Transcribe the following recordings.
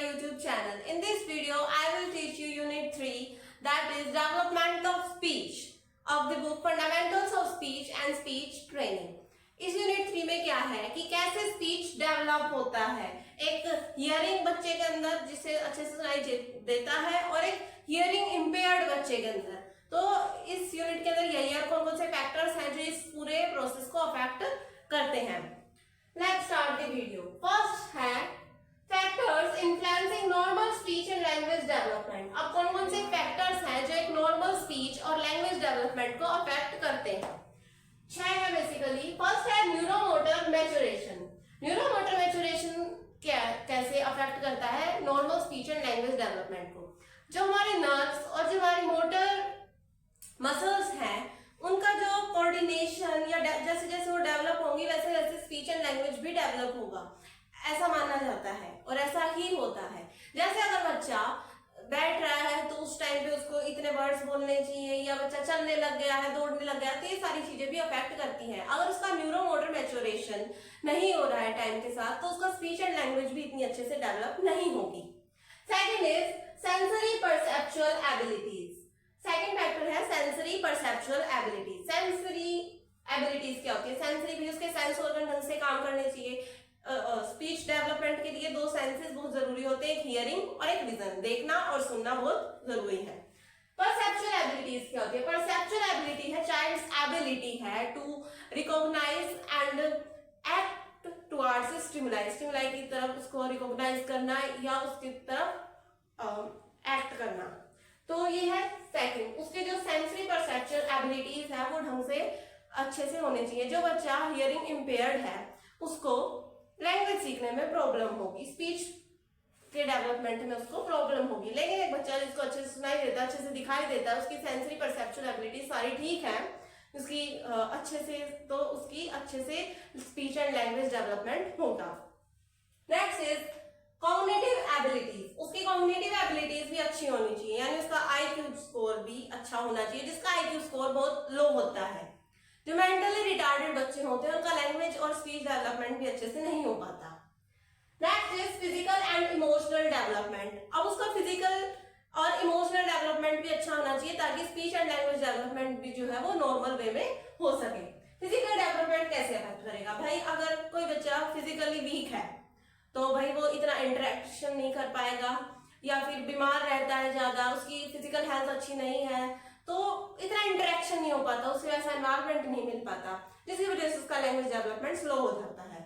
my YouTube channel. In this video, I will teach you Unit 3, that is Development of Speech of the book Fundamentals of Speech and Speech Training. इस unit 3 में क्या है कि कैसे speech develop होता है, एक hearing बच्चे के अंदर जिसे अच्छे से सुनाई देता है और एक हियरिंग इम्पेयर्ड बच्चे के अंदर। तो इस यूनिट के अंदर यही कौन कौन से फैक्टर्स हैं जो इस पूरे प्रोसेस को अफेक्ट करते हैं। Let's start the video. First है factors influencing normal speech and language development. अब कौन कौन से फैक्टर्स हैं जो एक नॉर्मल स्पीच और लैंग्वेज डेवलपमेंट को अफेक्ट करते हैं। 6 है बेसिकली। फर्स्ट है न्यूरोमोटर मैच्योरेशन। न्यूरोमोटर मैच्योरेशन कैसे अफेक्ट करता है normal speech and language development को। जो हमारे नर्व्स और जो हमारी मोटर मसल्स हैं उनका जो कोऑर्डिनेशन या जैसे जैसे वो डेवलप होंगी वैसे वैसे स्पीच एंड लैंग्वेज भी डेवलप होगा, ऐसा माना जाता है और ऐसा ही होता है। जैसे अगर बच्चा बैठ रहा है तो उस टाइम पे उसको इतने वर्ड्स बोलने चाहिए, या बच्चा चलने लग गया है, दौड़ने लग गया, तो ये सारी चीजें भी अफेक्ट करती हैं। अगर उसका न्यूरोमोटर मैच्योरेशन नहीं हो रहा है टाइम के साथ तो उसका स्पीच एंड लैंग्वेज भी इतनी अच्छे से डेवलप नहीं होगी। Second is sensory perceptual abilities. Second factor है sensory perceptual abilities. Sensory abilities क्या होती है? सेंसरी भी उसके सेंस ऑर्गन ढंग से काम करने चाहिए। स्पीच डेवलपमेंट के लिए 2 सेंसेस बहुत जरूरी होते हैं, एक हियरिंग और एक विजन। देखना और सुनना बहुत जरूरी है। परसेप्चुअल एबिलिटीज क्या होती है? परसेप्चुअल एबिलिटी है चाइल्ड्स एबिलिटी है to recognise and act towards stimuli. Stimuli की तरफ उसको रिकॉग्नाइज करना या उसकी तरफ एक्ट करना। तो ये है सेकंड। उसके जो सेंसरी परसेप्चुअल एबिलिटीज है वो ढंग से अच्छे से होने चाहिए। जो बच्चा हियरिंग इम्पेयर्ड है उसको लैंग्वेज सीखने में प्रॉब्लम होगी, स्पीच के डेवलपमेंट में उसको प्रॉब्लम होगी। लेकिन एक बच्चा जिसको अच्छे से सुनाई देता है, अच्छे से दिखाई देता है, उसकी सेंसरी परसेप्चुअल एबिलिटी सारी ठीक है, उसकी अच्छे से तो उसकी अच्छे से स्पीच एंड लैंग्वेज डेवलपमेंट होगा। Next is cognitive abilities. उसकी कॉग्निटिव एबिलिटीज भी अच्छी होनी चाहिए, यानी उसका आईक्यू स्कोर भी अच्छा होना चाहिए। जिसका आईक्यू स्कोर बहुत लो होता है, जो मेंटली रिटार्डेड बच्चे होते हैं, उनका लैंग्वेज और स्पीच डेवलपमेंट भी अच्छे से नहीं हो पाता। Next is physical and emotional development. अब उसका फिजिकल और इमोशनल डेवलपमेंट भी अच्छा होना चाहिए ताकि स्पीच एंड लैंग्वेज डेवलपमेंट भी जो है वो नॉर्मल वे में हो सके। फिजिकल डेवलपमेंट कैसे अफेक्ट करेगा? भाई अगर कोई बच्चा फिजिकली वीक है तो भाई वो इतना इंटरेक्शन नहीं कर पाएगा, या फिर बीमार रहता है ज्यादा, उसकी फिजिकल हेल्थ अच्छी नहीं है तो इतना इंटरेक्शन नहीं हो पाता, उसे वैसा एनवायरनमेंट नहीं मिल पाता, जिसकी वजह से उसका लैंग्वेज डेवलपमेंट स्लो हो जाता है।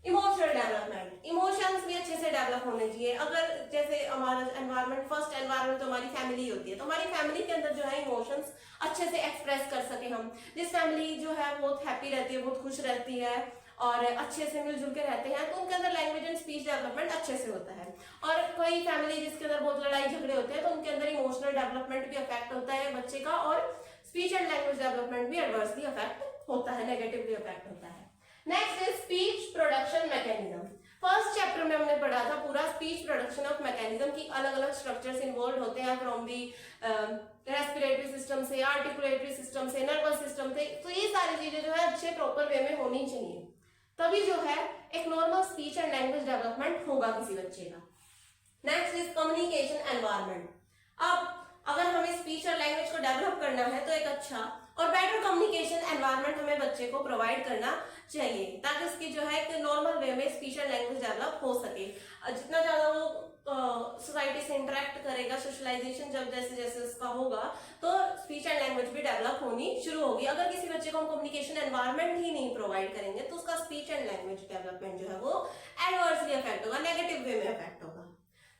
इमोशनल डेवलपमेंट, इमोशंस भी अच्छे से डेवलप होने चाहिए। अगर जैसे हमारा एनवायरनमेंट, फर्स्ट एनवायरनमेंट तो हमारी फैमिली होती है, तो हमारी फैमिली के अंदर जो है इमोशंस अच्छे से एक्सप्रेस कर सके हम। जिस फैमिली जो है बहुत हैप्पी रहती है, बहुत खुश रहती है और अच्छे से मिलजुल के रहते हैं, तो उनके अंदर लैंग्वेज एंड स्पीच डेवलपमेंट अच्छे से होता है। और कोई फैमिली जिसके अंदर बहुत लड़ाई झगड़े होते हैं तो उनके अंदर इमोशनल डेवलपमेंट भी अफेक्ट होता है बच्चे का, और स्पीच एंड लैंग्वेज डेवलपमेंट भी एडवर्सली अफेक्ट होता है, नेगेटिवली अफेक्ट होता है। Next is speech production mechanism. First chapter में हमने पढ़ा था पूरा स्पीच प्रोडक्शन ऑफ मैकेनिज्म की अलग अलग स्ट्रक्चर्स इन्वॉल्व होते हैं, फ्रॉम दी रेस्पिरेटरी सिस्टम से, आर्टिकुलेटरी सिस्टम से, नर्वस सिस्टम से। तो ये सारी चीजें जो है अच्छे प्रॉपर वे में होनी चाहिए, तभी जो है एक normal speech and language development होगा किसी बच्चे का। Next is communication environment. अब अगर हमें स्पीच और लैंग्वेज को डेवलप करना है तो एक अच्छा और बेटर कम्युनिकेशन एनवायरनमेंट हमें बच्चे को प्रोवाइड करना चाहिए ताकि उसकी जो है एक नॉर्मल वे में स्पीच एंड लैंग्वेज डेवलप हो सके। जितना ज्यादा वो सोसाइटी से इंटरेक्ट करेगा, सोशलाइजेशन जब जैसे जैसे उसका होगा तो स्पीच एंड लैंग्वेज भी डेवलप होनी शुरू होगी। अगर किसी बच्चे को हम कम्युनिकेशन एनवायरनमेंट ही नहीं प्रोवाइड करेंगे तो उसका स्पीच एंड लैंग्वेज डेवलपमेंट जो है वो एडवर्सली अफेक्ट होगा, नेगेटिव वे में अफेक्ट होगा।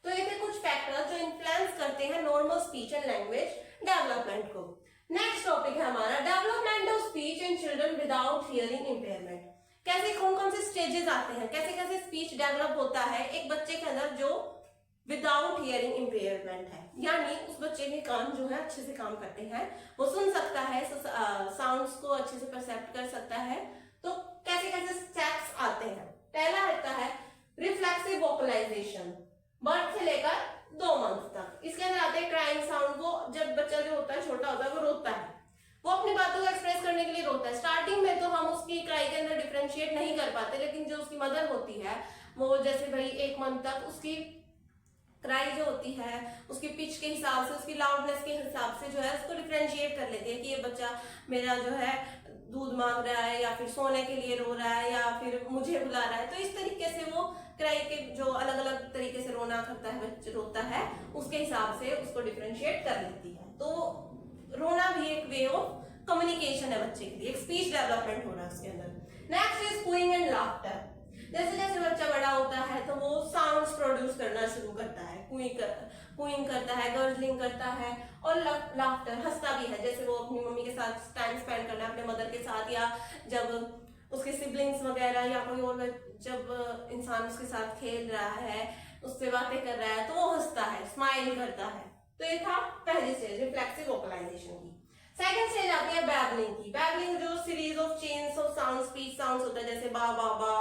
तो ये थे कुछ फैक्टर्स जो इन्फ्लुएंस करते हैं normal speech and language development को। नेक्स्ट टॉपिक है हमारा development of speech in children without hearing impairment. कैसे कौन कौन से स्टेजेस आते हैं, कैसे कैसे स्पीच डेवलप होता है एक बच्चे के अंदर जो विदाउट हियरिंग इम्पेयरमेंट है, यानी उस बच्चे के कान जो है अच्छे से काम करते हैं, वो सुन सकता है, साउंड्स को अच्छे से परसेप्ट कर सकता है। तो कैसे कैसे स्टेप्स आते हैं? पहला रहता है रिफ्लेक्सिव वोकलाइजेशन, बर्थ से लेकर 2 मंथ तक। इसके अंदर आते हैं क्राइंग साउंड। वो जब बच्चा जो होता है छोटा होता है वो रोता है, वो अपनी बातों को एक्सप्रेस करने के लिए रोता है। स्टार्टिंग में तो हम उसकी क्राई के अंदर डिफरेंशिएट नहीं कर पाते, लेकिन जो उसकी मदर होती है वो जैसे भाई 1 मंथ तक उसकी क्राई जो होती है उसकी पिच के हिसाब से, उसकी लाउडनेस के हिसाब से जो है उसको डिफरेंशिएट कर लेती है कि ये बच्चा मेरा जो है दूध मांग रहा है या फिर सोने के लिए रो रहा है या फिर मुझे बुला रहा है। तो इस तरीके से वो क्राई के जो अलग अलग तरीके से रोना करता है, बच्चा रोता है, उसके हिसाब से उसको डिफरेंशिएट कर लेती है। तो रोना भी एक वे ऑफ कम्युनिकेशन है बच्चे के लिए, एक स्पीच डेवलपमेंट हो रहा है उसके अंदर। Next is cooing and laughter. जैसे जैसे बच्चा बड़ा होता है तो वो साउंड्स प्रोड्यूस करना शुरू करता है, कूइंग करता है, गर्जलिंग करता है और लाफ्टर, हंसता भी है। जैसे वो अपनी मम्मी के साथ टाइम स्पेंड करना है, अपने मदर के साथ, या जब उसके सिबलिंग्स वगैरह या कोई और जब इंसान उसके साथ खेल रहा है, उससे बातें कर रहा है तो वो हंसता है, स्माइल करता है। तो ये था पहली स्टेज रिफ्लेक्सिव वोकलाइजेशन की। सेकंड स्टेज आती है बैबलिंग की। बैबलिंग जो series of chains of sound, speech sounds होता है, जैसे बा बा बा,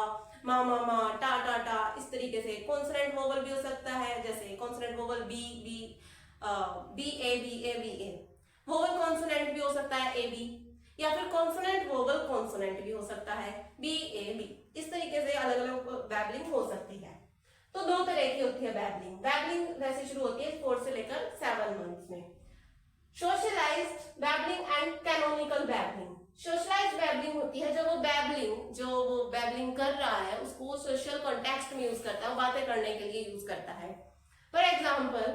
मा मा मा, टा टा टा, इस तरीके से। कॉन्सोनेंट वोवल भी हो सकता है, जैसे consonant vowel B B, B A B A B A. Vowel consonant भी हो सकता है ए बी, या फिर कॉन्सोनेंट वोवल कॉन्सोनेंट भी हो सकता है बी ए बी। इस तरीके से अलग अलग बैबलिंग हो सकती है। तो दो तरह की होती है बैबलिंग। बैबलिंग वैसे शुरू होती है 4 से लेकर 7 मंथ्स में। Socialised babbling and canonical babbling. Socialised babbling होती है जब वो बैबलिंग कर रहा है उसको सोशल कॉन्टेक्स्ट में यूज करता है, वो बातें करने के लिए यूज करता है। फॉर एग्जाम्पल,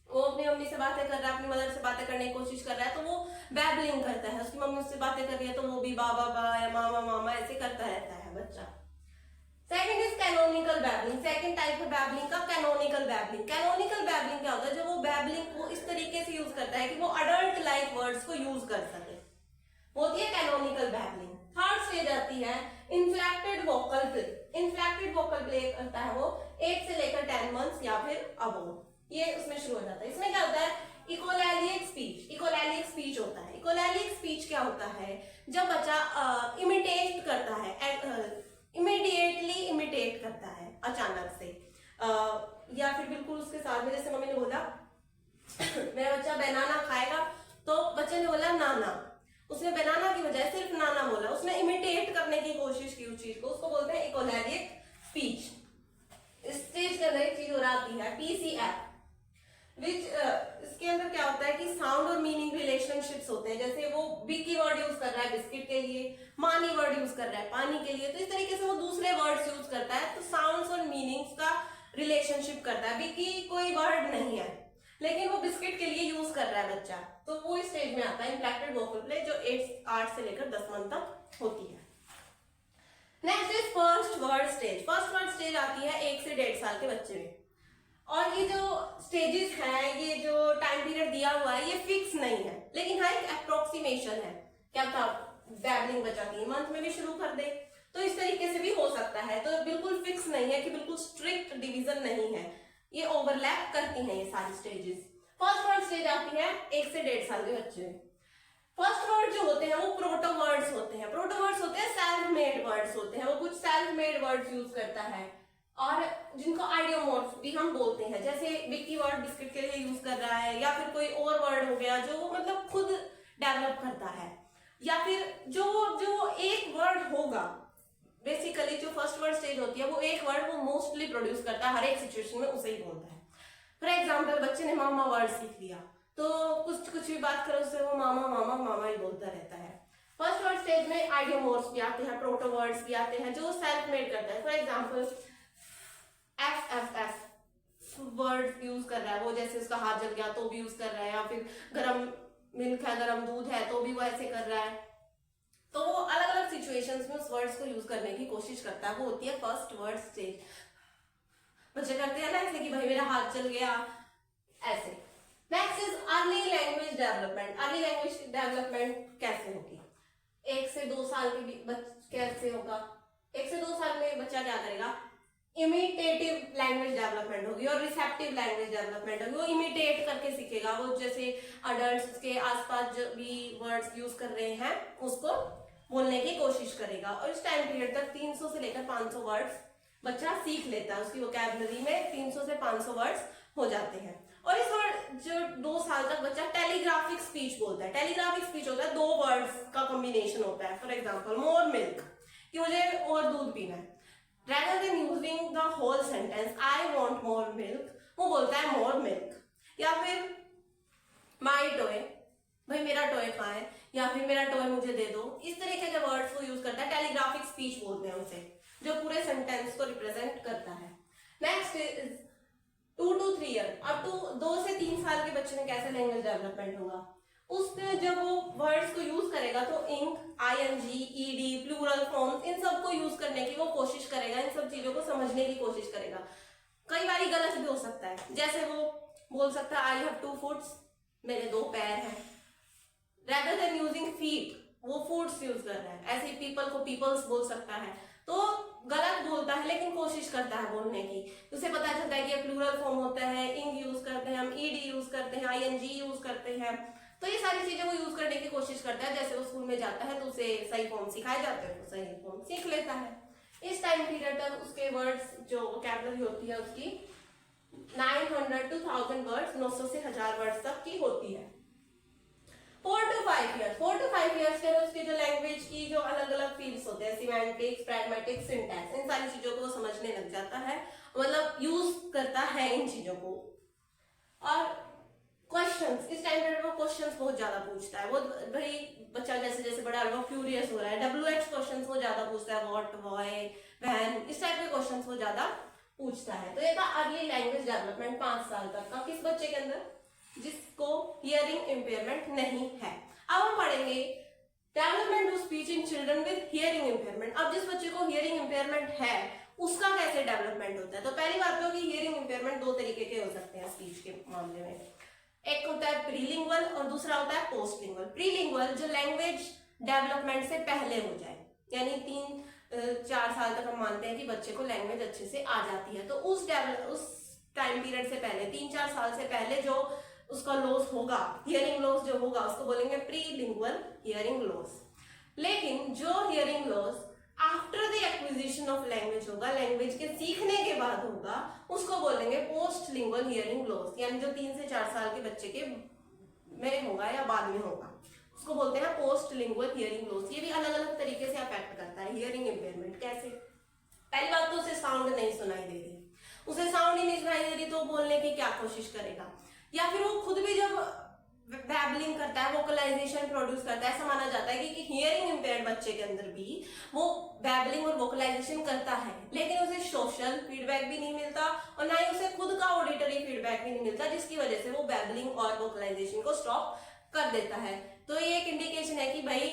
वो अपनी मम्मी से बातें कर रहा है, अपनी मदर से बातें करने की कोशिश कर रहा है तो वो बैबलिंग करता है। उसकी मम्मी उससे बातें कर रही है तो वो भी बाबा बा या मामा मामा ऐसे करता रहता है बच्चा। Second is canonical babbling. Second type है बैबलिंग का कैनोनिकल बैबलिंग। कैनोनिकल बैबलिंग क्या होता है? जब वो बैबलिंग को इस तरीके से यूज करता है कि वो अडल्ट लाइक वर्ड्स को यूज कर सके, होती है कैनोनिकल बैबलिंग। थर्ड स्टेज आती है inflicted vocal play. Inflicted vocal play करता है वो 8 से लेकर 10 मंथ्स या फिर अबव, ये उसमें शुरू हो जाता है। इसमें क्या होता है? इकोलैलिक स्पीच। इकोलैलिक स्पीच होता है। इकोलैलिक स्पीच क्या होता है? जब बच्चा इमिटेट करता है, इमीडिएटली इमिटेट करता है अचानक से, या फिर बिल्कुल उसके साथ में, जैसे मम्मी ने बोला मेरा बच्चा बनाना खाएगा तो बच्चे ने बोला नाना, उसने बनाना की बजाय सिर्फ नाना बोला, उसने इमिटेट करने की कोशिश की उस चीज को, उसको बोलते हैं इकोलैलिक स्पीच। इस स्टेज के अंदर एक चीज और आती है पीसीएफ, विच इसके अंदर क्या होता है कि साउंड और मीनिंग रिलेशनशिप्स होते हैं। जैसे वो बिकी वर्ड यूज कर रहा है बिस्किट के लिए, मानी वर्ड यूज कर रहा है पानी के लिए, तो इस तरीके से वो दूसरे वर्ड्स यूज करता है, तो साउंड्स और मीनिंग्स का रिलेशनशिप करता है। बिकी कोई वर्ड नहीं है लेकिन वो बिस्किट के लिए यूज कर रहा है बच्चा, तो वो इस स्टेज में आता है इन्फ्लेक्टेड वोकल प्ले, जो 8 से लेकर 10 मंथ तक होती है। Next is first word stage. First word stage आती है 1 से 1.5 साल के बच्चे में। और ये जो स्टेजेस हैं, ये जो टाइम पीरियड दिया हुआ है, ये फिक्स नहीं है, लेकिन हाँ एक अप्रोक्सीमेशन है। क्या था? बैबलिंग बच्चा 3 मंथ में भी शुरू कर दे, तो इस तरीके से भी हो सकता है। तो बिल्कुल फिक्स नहीं है कि बिल्कुल स्ट्रिक्ट डिवीजन नहीं है, ये ओवरलैप करती हैं ये सारी स्टेजेस। फर्स्ट वर्ड स्टेज आती है 1 से 1.5 साल के बच्चे में। फर्स्ट वर्ड जो होते हैं वो प्रोटो वर्ड्स होते हैं। प्रोटो वर्ड्स होते हैं सेल्फ मेड वर्ड्स होते हैं, वो कुछ सेल्फ मेड वर्ड्स यूज करता है और जिनको आइडियोमॉर्फ भी हम बोलते हैं। जैसे बिकी वर्ड बिस्किट के लिए यूज कर रहा है, या फिर कोई और वर्ड हो गया जो वो मतलब खुद डेवलप करता है, या फिर जो एक वर्ड होगा, बेसिकली जो फर्स्ट वर्ड स्टेज होती है वो एक वर्ड वो मोस्टली प्रोड्यूस करता है, हर एक सिचुएशन में उसे ही बोलता है। फॉर एग्जाम्पल, बच्चे ने मामा वर्ड सीख लिया तो कुछ भी बात करो उससे वो मामा मामा मामा ही बोलता रहता है। फर्स्ट वर्ड स्टेज में आइडियोमॉर्फ्स भी आते हैं, प्रोटो वर्ड्स भी आते हैं जो सेल्फ मेड करता है। For example, F F F word use कर रहा है वो, जैसे उसका हाथ जल गया तो भी यूज कर रहा है, या फिर गरम मिल्क है, गरम दूध है तो भी वो ऐसे कर रहा है। तो वो अलग अलग सिचुएशंस में उस वर्ड्स को यूज करने की कोशिश करता है, वो होती है फर्स्ट वर्ड स्टेज। बच्चे करते हैं ना ऐसे कि भाई मेरा हाथ जल गया, ऐसे। Next is early language development. Early language development कैसे होगी? 1 से 2 साल के कैसे होगा? 1 से 2 साल में बच्चा क्या करेगा? इमिटेटिव लैंग्वेज डेवलपमेंट होगी और रिसेप्टिव लैंग्वेज डेवलपमेंट होगी। वो इमिटेट करके सीखेगा, वो जैसे अडल्ट्स के आसपास जो भी वर्ड्स यूज कर रहे हैं उसको बोलने की कोशिश करेगा। और इस टाइम पीरियड तक 300 से लेकर 500 वर्ड्स बच्चा सीख लेता है, उसकी वोकैबुलरी में 300 से 500 वर्ड्स हो जाते हैं। और इस वर्ड जो 2 साल तक बच्चा टेलीग्राफिक स्पीच बोलता है। टेलीग्राफिक स्पीच होता है 2 वर्ड्स का कॉम्बिनेशन होता है। फॉर एग्जाम्पल, मोर मिल्क, कि मुझे और दूध पीना है। Rather than using the whole sentence, I want more milk, वो बोलता है मोर मिल्क, या फिर माई टॉय, भाई मेरा टॉय कहाँ है, या फिर मेरा टॉय मुझे दे दो। इस तरीके के वर्ड्स को यूज करता है। टेलीग्राफिक स्पीच बोलते हैं उसे, जो पूरे सेंटेंस को रिप्रेजेंट करता है। Next is 2 to 3 year. अब 2 से 3 साल के बच्चे में कैसे लैंग्वेज डेवलपमेंट होगा, उसने जब वो वर्ड्स को यूज करेगा तो इंक, आईएनजी, ईडी, प्लूरल फॉर्म्स, इन सब को यूज करने की वो कोशिश करेगा, इन सब चीजों को समझने की कोशिश करेगा। कई बार गलत भी हो सकता है, जैसे वो बोल सकता है आई हैव 2 फुट्स, मेरे 2 पैर हैं, रेदर देन यूजिंग फीट, वो फूड्स यूज कर रहा है। ऐसे पीपल को पीपल्स बोल सकता है, तो गलत बोलता है लेकिन कोशिश करता है बोलने की। उसे पता चलता है कि प्लूरल फॉर्म होता है, इंग यूज करते हैं हम, ईडी यूज करते हैं, आईएनजी यूज करते हैं। तो ये सारी चीजें वो यूज करने की कोशिश करता है। जैसे वो स्कूल में जाता है तो उसे सही फॉर्म सिखाए जाते हैं, तो सही फॉर्म सीख लेता है। इस टाइम पीरियड तक उसके वर्ड्स जो वोकैबुलरी होती है उसकी 900 to 1000 वर्ड्स, 900 से 1000 वर्ड्स तक की होती है। 4 to 5 ईयर्स, 4 to 5 ईयर्स के उसके जो लैंग्वेज की जो अलग अलग फील्ड्स होते हैं, सिमेंटिक्स, प्रैग्मेटिक्स, सिंटैक्स, इन सारी चीजों को वो समझने लग जाता है, मतलब यूज करता है इन चीजों को। और क्वेश्चंस, इस टाइम पे वो क्वेश्चंस बहुत ज्यादा पूछता है। वो भाई बच्चा जैसे जैसे बड़ा वो क्यूरियस हो रहा है, WH क्वेश्चंस वो ज्यादा पूछता है, व्हाट, व्हाई, व्हेन, इस टाइप के क्वेश्चंस वो ज्यादा पूछता है। तो ये था अर्ली लैंग्वेज डेवलपमेंट 5 साल तक का, किस बच्चे के अंदर, जिसको हियरिंग इम्पेयरमेंट नहीं है। अब हम पढ़ेंगे development of speech in children with hearing impairment. अब जिस बच्चे को हियरिंग इम्पेयरमेंट है उसका कैसे डेवलपमेंट होता है। तो पहली बात तो कि हियरिंग इम्पेयरमेंट 2 तरीके के हो सकते हैं स्पीच के मामले में। एक होता है प्रीलिंगुअल और दूसरा होता है पोस्टलिंगुअल। प्रीलिंगुअल जो लैंग्वेज डेवलपमेंट से पहले हो जाए, यानी 3-4 साल तक हम मानते हैं कि बच्चे को लैंग्वेज अच्छे से आ जाती है, तो उस टाइम पीरियड से पहले, 3-4 साल से पहले जो उसका लॉस होगा, हियरिंग लॉस जो होगा, उसको बोलेंगे प्रीलिंगुअल हियरिंग लॉस। लेकिन जो hearing loss after the acquisition of language होगा, लैंग्वेज के सीखने के बाद होगा, उसको बोलेंगे पोस्ट लिंगुअल हियरिंग लॉस, यानी जो 3 से 4 साल के बच्चे के में होगा या बाद में होगा, उसको बोलते हैं पोस्ट लिंगुअल हियरिंग लॉस। ये भी अलग अलग तरीके से अफेक्ट करता है हियरिंग इम्पेयरमेंट। कैसे? पहली बात तो उसे साउंड नहीं सुनाई दे रही, उसे साउंड ही नहीं सुनाई दे रही तो बोलने की क्या कोशिश करेगा, या फिर वो खुद भी जब बैबलिंग करता है, वोकलाइजेशन प्रोड्यूस करता है, ऐसा माना जाता है कि हियरिंग इम्पेयर्ड बच्चे के अंदर भी वो बैबलिंग और वोकलाइजेशन करता है, लेकिन उसे सोशल फीडबैक भी नहीं मिलता और ना ही उसे खुद का ऑडिटरी फीडबैक भी नहीं मिलता, जिसकी वजह से वो बैबलिंग और वोकलाइजेशन को स्टॉप कर देता है। तो ये एक इंडिकेशन है कि भाई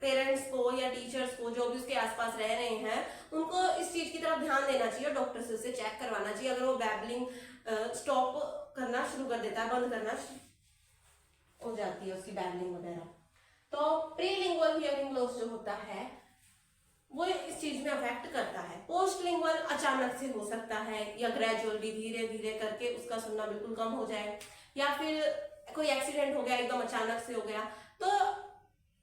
पेरेंट्स को या टीचर्स को जो भी उसके आसपास रह रहे हैं उनको इस चीज की तरफ ध्यान देना चाहिए और डॉक्टर से उसे चेक करवाना चाहिए। अगर वो बैबलिंग स्टॉप करना शुरू कर देता है, बंद करना हो जाती है उसकी बैबलिंग वगैरह, तो प्रीलिंगुअल हियरिंग लॉस जो होता है वो इस चीज में अफेक्ट करता है। पोस्टलिंगुअल अचानक से हो सकता है या ग्रेजुअली धीरे धीरे करके उसका सुनना बिल्कुल कम हो जाए, या फिर कोई एक्सीडेंट हो गया एकदम अचानक से हो गया। तो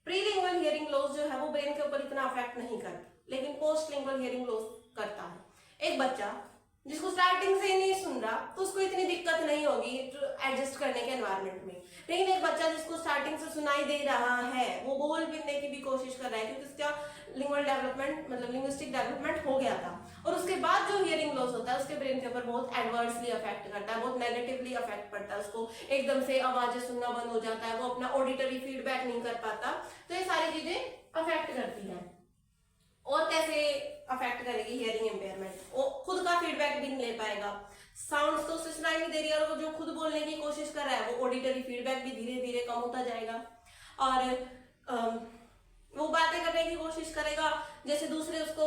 प्रीलिंगुअल हियरिंग लॉस जो है वो ब्रेन के ऊपर इतना अफेक्ट नहीं करता, लेकिन पोस्टलिंगुअल हियरिंग लॉस करता है। एक बच्चा जिसको स्टार्टिंग से ही नहीं सुन रहा तो उसको इतनी दिक्कत नहीं होगी एडजस्ट करने के एनवायरनमेंट में, लेकिन एक बच्चा जिसको स्टार्टिंग से सुनाई दे रहा है, वो बोल बिलने की भी कोशिश कर रहा है क्योंकि उसका लिंगुअल डेवलपमेंट मतलब लिंग्विस्टिक डेवलपमेंट हो गया था, और उसके बाद जो हियरिंग लॉस होता है उसके ब्रेन के ऊपर बहुत एडवर्सली अफेक्ट करता है, बहुत नेगेटिवली अफेक्ट पड़ता है, उसको एकदम से आवाजें सुनना बंद हो जाता है, वो अपना ऑडिटरी फीडबैक नहीं कर पाता। तो ये सारी चीजें अफेक्ट करती है। और कैसे अफेक्ट करेगी हियरिंग इम्पेयरमेंट? वो खुद का फीडबैक भी नहीं ले पाएगा, साउंड्स तो सुनाई नहीं दे रही और वो जो खुद बोलने की कोशिश कर रहा है वो ऑडिटरी फीडबैक भी धीरे धीरे कम होता जाएगा, और वो बातें करने की कोशिश करेगा जैसे दूसरे उसको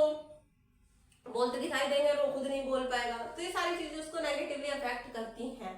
बोलते दिखाई देंगे और वो खुद नहीं बोल पाएगा। तो ये सारी चीजें उसको नेगेटिवली अफेक्ट करती हैं।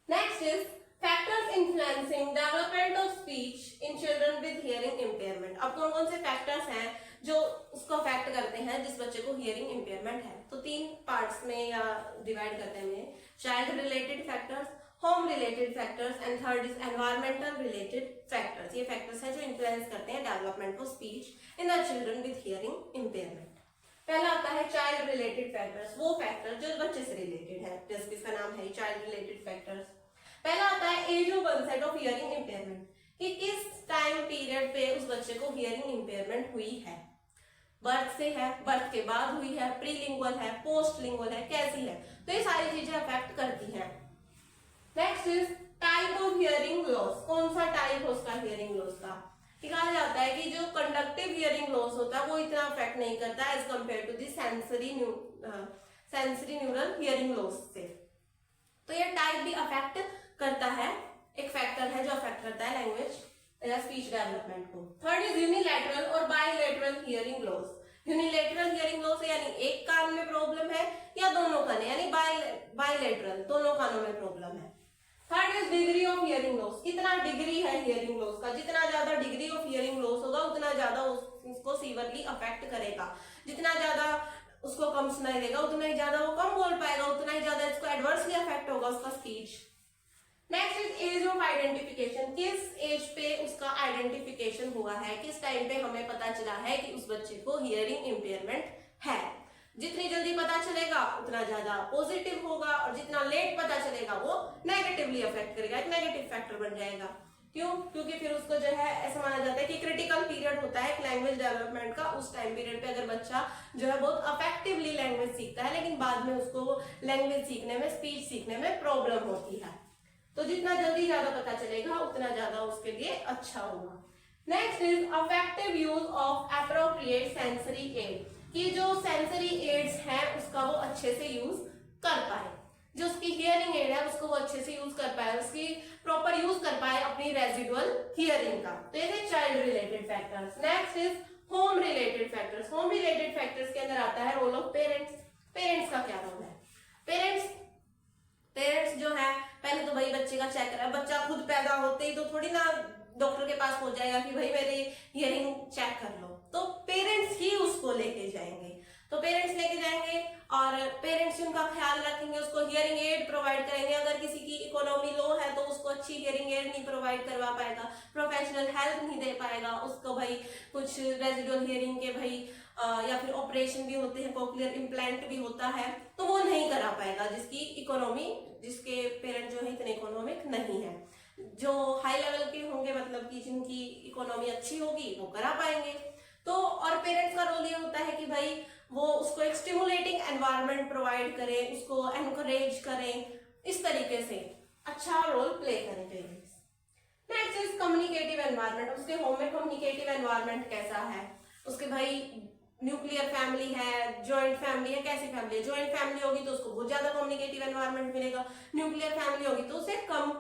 Next is factors influencing development of speech in children with hearing impairment. अब कौन कौन से फैक्टर्स हैं जो उसको अफेक्ट करते हैं जिस बच्चे को हियरिंग इम्पेयरमेंट है? तो 3 पार्ट्स में या डिवाइड करते हैं, child related factors, home related factors and third is environmental related factors. ये फैक्टर्स हैं जो इन्फ्लुएंस करते हैं development of speech in the children with hearing impairment. पहला आता है चाइल्ड रिलेटेड फैक्टर्स, वो फैक्टर जो बच्चे से रिलेटेड है, जैसे इसका नाम है चाइल्ड रिलेटेड फैक्टर्स। पहला आता है age of onset of hearing impairment, कि किस टाइम पीरियड पे उस बच्चे को हियरिंग इम्पेयरमेंट हुई है। बर्थ से है, बर्थ के बाद हुई है, प्रीलिंगुअल है, पोस्ट लिंगुअल है, कैसी है, तो ये सारी चीजें अफेक्ट करती हैं। Next is type of hearing loss. कौन सा टाइप है उसका हियरिंग लॉस का? कहा जाता है कि जो कंडक्टिव हियरिंग लॉस होता है वो इतना अफेक्ट नहीं करता as compare to the sensory neural hearing loss से। तो ये टाइप भी अफेक्ट करता है, एक फैक्टर है जो अफेक्ट करता है लैंग्वेज या स्पीच डेवलपमेंट को। थर्ड इज यूनिलैटरल और bilateral hearing loss. Unilateral hearing loss यानी एक कान में प्रॉब्लम है या दोनों कान, यानी बायलैटरल दोनों कानों में प्रॉब्लम है। Third is degree of hearing loss. कितना डिग्री है हियरिंग लॉस का? जितना ज्यादा डिग्री ऑफ हियरिंग लॉस होगा उतना ज्यादा उसको सीवियरली अफेक्ट करेगा। जितना ज्यादा उसको कम सुनाई देगा उतना ही ज्यादा वो कम बोल पाएगा, उतना ही ज्यादा इसको एडवर्सली अफेक्ट होगा उसका speech. Next is age of identification. किस एज पे उसका आइडेंटिफिकेशन हुआ है, किस टाइम पे हमें पता चला है कि उस बच्चे को हियरिंग इम्पेयरमेंट है। जितनी जल्दी पता चलेगा उतना ज्यादा पॉजिटिव होगा और जितना लेट पता चलेगा वो नेगेटिवली अफेक्ट करेगा, एक नेगेटिव फैक्टर बन जाएगा। क्यों? क्योंकि फिर उसको जो है ऐसा माना जाता है कि क्रिटिकल पीरियड होता है लैंग्वेज डेवलपमेंट का। उस टाइम पीरियड पे अगर बच्चा जो है बहुत अफेक्टिवली लैंग्वेज सीखता है लेकिन बाद में उसको लैंग्वेज सीखने में, स्पीच सीखने में प्रॉब्लम होती है, तो जितना जल्दी ज्यादा पता चलेगा उतना ज्यादा उसके लिए अच्छा होगा। Next is effective use of appropriate sensory aid. कि जो सेंसरी एड्स हैं उसका वो अच्छे से यूज कर पाए, जो उसकी हियरिंग एड है उसको वो अच्छे से यूज कर पाए, उसकी प्रॉपर यूज कर पाए अपनी रेजिडुअल हियरिंग का। तो ये थे child related factors. Next is home related factors. Home related factors के अंदर आता है रोल ऑफ पेरेंट्स। पेरेंट्स का क्या रोल है? पेरेंट्स जो है पहले तो भाई बच्चे का चेक करा, बच्चा खुद पैदा होते ही तो थोड़ी ना डॉक्टर के पास पहुंच जाएगा कि भाई मेरी हियरिंग चेक कर लो, तो पेरेंट्स ही उसको लेके जाएंगे। तो पेरेंट्स लेके जाएंगे और पेरेंट्स उनका ख्याल रखेंगे, उसको हियरिंग एड प्रोवाइड करेंगे। अगर किसी की इकोनॉमी लो है तो उसको अच्छी हियरिंग एड नहीं प्रोवाइड करवा पाएगा, प्रोफेशनल हेल्प नहीं दे पाएगा उसको, भाई कुछ रेजिडुअल हियरिंग के भाई या फिर ऑपरेशन भी होते हैं, कॉक्लियर इम्प्लांट भी होता है, तो वो नहीं करा पाएगा जिसकी इकोनॉमी, जिसके पेरेंट जो है इतने इकोनॉमिक नहीं है। जो हाई लेवल के होंगे, मतलब कि जिनकी इकोनॉमी अच्छी होगी वो करा पाएंगे। तो और पेरेंट्स का रोल ये होता है कि भाई वो उसको एक स्टिमुलेटिंग एनवायरनमेंट प्रोवाइड करें, उसको एनकरेज करें, इस तरीके से अच्छा रोल प्ले करें parents. Next is communicative environment. उसके होम में कम्युनिकेटिव एनवायरनमेंट कैसा है? उसके भाई न्यूक्लियर फैमिली है, ज्वाइंट फैमिली है, कैसी फैमिली है? ज्वाइंट फैमिली होगी तो उसको बहुत ज्यादा कम्युनिकेटिव एनवायरनमेंट मिलेगा, न्यूक्लियर फैमिली होगी तो उसे कम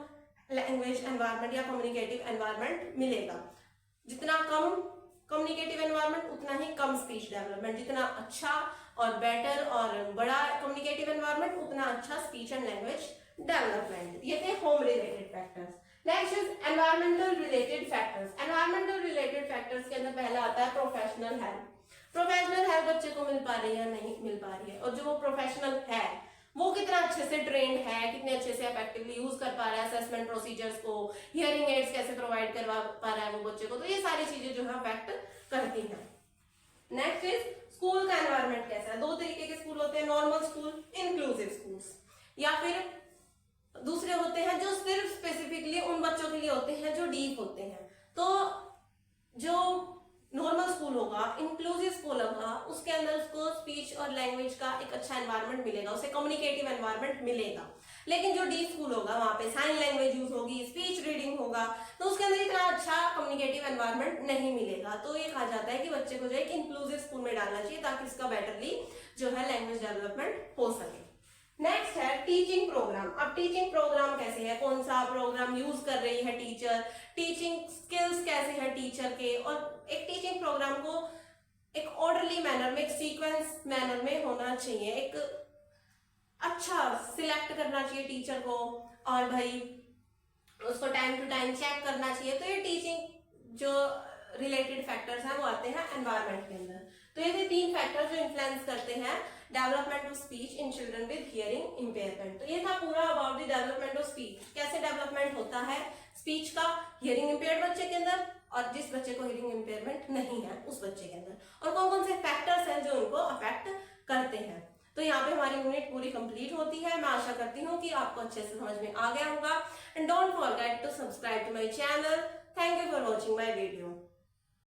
लैंग्वेज एनवायरनमेंट या कम्युनिकेटिव एनवायरनमेंट मिलेगा। जितना कम कम्युनिकेटिव एनवायरनमेंट उतना ही कम स्पीच डेवलपमेंट, जितना अच्छा और बेटर और बड़ा कम्युनिकेटिव एनवायरनमेंट उतना अच्छा स्पीच एंड लैंग्वेज डेवलपमेंट। ये थे home related factors. Next is environmental related factors. Environmental related factors के अंदर पहला आता है प्रोफेशनल हेल्प। प्रोफेशनल हेल्प बच्चे को मिल पा रही है, नहीं मिल पा रही है, और जो वो प्रोफेशनल है वो कितना अच्छे से ट्रेंड है, कितने अच्छे से इफेक्टिवली यूज कर पा रहा है असेसमेंट प्रोसीजर्स को, हियरिंग एड्स कैसे प्रोवाइड करवा पा रहा है वो बच्चे को, तो ये सारी चीजें जो है अफेक्ट करती हैं। नेक्स्ट इज स्कूल का एनवायरनमेंट कैसा है? दो तरीके के स्कूल होते हैं, नॉर्मल स्कूल, इंक्लूसिव स्कूल्स, या फिर दूसरे होते हैं जो सिर्फ स्पेसिफिकली उन बच्चों के लिए होते हैं जो डीप होते हैं। तो जो नॉर्मल स्कूल होगा, इंक्लूसिव स्कूल होगा, उसके अंदर उसको स्पीच और लैंग्वेज का एक अच्छा एनवायरनमेंट मिलेगा, उसे कम्युनिकेटिव एनवायरनमेंट मिलेगा। लेकिन जो डीप स्कूल होगा वहां पे साइन लैंग्वेज यूज होगी, स्पीच रीडिंग होगा, तो उसके अंदर इतना अच्छा कम्युनिकेटिव एनवायरनमेंट नहीं मिलेगा। तो ये कहा जाता है कि बच्चे को जो है इंक्लूसिव स्कूल में डालना चाहिए ताकि इसका बेटरली जो है लैंग्वेज डेवलपमेंट हो सके। नेक्स्ट है टीचिंग प्रोग्राम। अब टीचिंग प्रोग्राम कैसे है, कौन सा प्रोग्राम यूज कर रही है टीचर, टीचिंग स्किल्स कैसे है टीचर के, और एक टीचिंग प्रोग्राम को एक ऑर्डरली मैनर में, एक सीक्वेंस मैनर में होना चाहिए, एक अच्छा सिलेक्ट करना चाहिए टीचर को, और भाई उसको टाइम टू टाइम चेक करना चाहिए। तो ये टीचिंग जो रिलेटेड फैक्टर्स हैं वो आते हैं एनवायरनमेंट के अंदर। तो ये थे 3 फैक्टर्स जो इन्फ्लुएंस करते हैं development of speech in children with hearing impairment. तो ये था पूरा about the development of speech, कैसे डेवलपमेंट होता है स्पीच का हियरिंग इम्पेयर्ड बच्चे के अंदर और जिस बच्चे को हियरिंग इम्पेयरमेंट नहीं है उस बच्चे के अंदर, और कौन कौन से फैक्टर्स हैं जो उनको अफेक्ट करते हैं। तो यहाँ पे हमारी यूनिट पूरी कंप्लीट होती है। मैं आशा करती हूँ कि आपको अच्छे से समझ में आ गया होगा। And don't forget to subscribe to my channel. Thank you for watching my video.